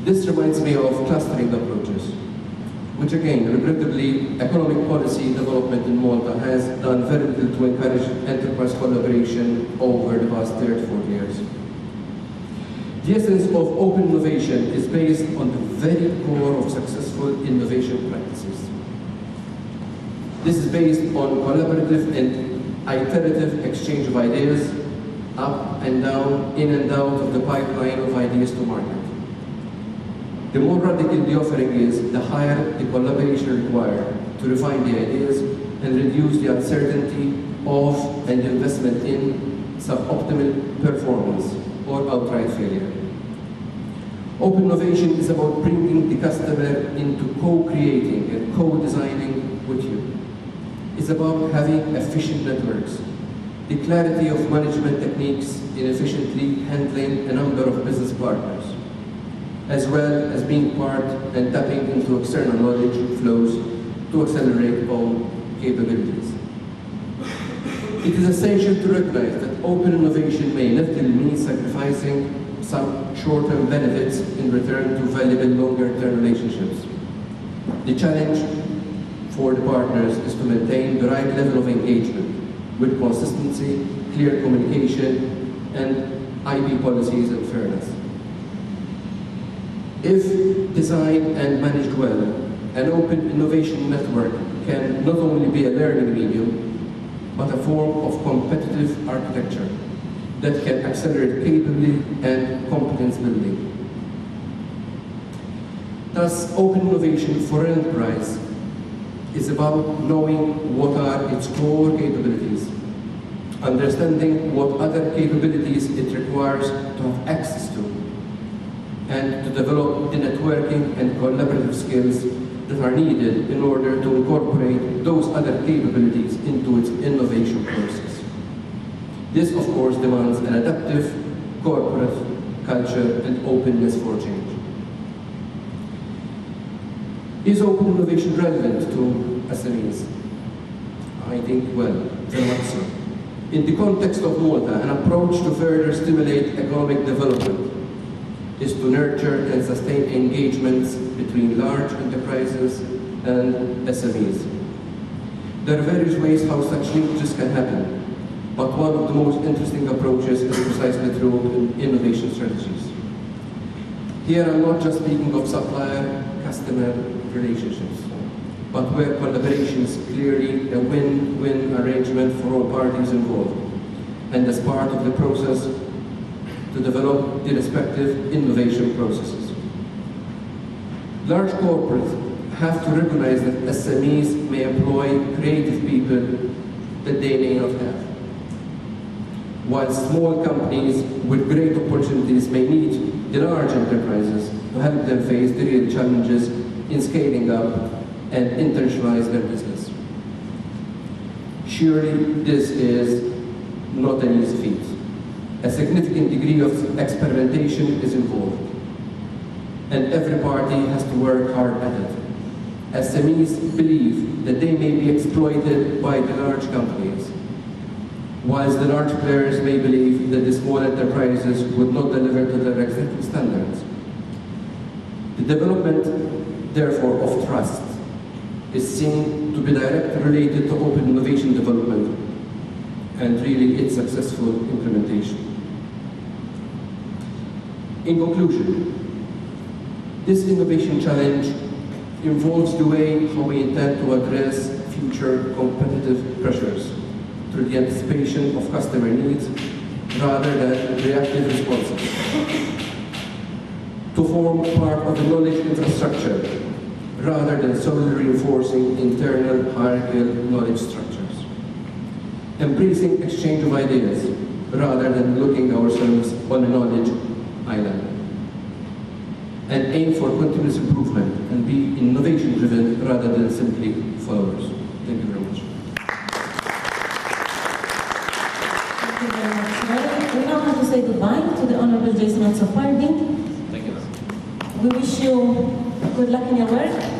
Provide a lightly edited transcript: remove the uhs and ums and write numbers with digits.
This reminds me of clustering approaches, which again, regrettably, economic policy development in Malta has done very little to encourage enterprise collaboration over the past 30 or 40 years. The essence of open innovation is based on the very core of successful innovation practices. This is based on collaborative and iterative exchange of ideas, up and down, in and out of the pipeline of ideas to market. The more radical the offering is, the higher the collaboration required to refine the ideas and reduce the uncertainty of and investment in suboptimal performance or outright failure. Open innovation is about bringing the customer into co-creating and co-designing with you. It's about having efficient networks, the clarity of management techniques in efficiently handling a number of business partners, as well as being part and tapping into external knowledge flows to accelerate own capabilities. It is essential to recognize that open innovation may inevitably mean sacrificing some short-term benefits in return to valuable longer-term relationships. The challenge for the partners is to maintain the right level of engagement with consistency, clear communication, and IP policies and fairness. If designed and managed well, an open innovation network can not only be a learning medium, but a form of competitive architecture that can accelerate capability and competence building. Thus, open innovation for an enterprise is about knowing what are its core capabilities, understanding what other capabilities it requires to have access to, and to develop the networking and collaborative skills that are needed in order to incorporate those other capabilities into its innovation process. This, of course, demands an adaptive corporate culture and openness for change. Is open innovation relevant to SMEs? I think, well, very much so. In the context of Malta, an approach to further stimulate economic development is to nurture and sustain engagements between large enterprises and SMEs. There are various ways how such linkages can happen, but one of the most interesting approaches is precisely through innovation strategies. Here I'm not just speaking of supplier-customer relationships, but where collaboration is clearly a win-win arrangement for all parties involved, and as part of the process to develop the respective innovation processes. Large corporates have to recognize that SMEs may employ creative people that they may not have, while small companies with great opportunities may need the large enterprises to help them face the real challenges in scaling up and internationalize their business. Surely this is not an easy feat. A significant degree of experimentation is involved, and every party has to work hard at it. SMEs believe that they may be exploited by the large companies, whilst the large players may believe that the small enterprises would not deliver to their exacting standards. The development, therefore, of trust is seen to be directly related to open innovation development and really its successful implementation. In conclusion, this innovation challenge involves the way how we intend to address future competitive pressures through the anticipation of customer needs rather than reactive responses, to form part of the knowledge infrastructure rather than solely reinforcing internal hierarchical knowledge structures, embracing exchange of ideas rather than looking ourselves on a knowledge island, and aim for continuous improvement and be innovation-driven rather than simply followers. Thank you very much. Thank you very much. Well, we now have to say goodbye to the Honourable Jason Harding. Thank you. We wish you good luck in your work.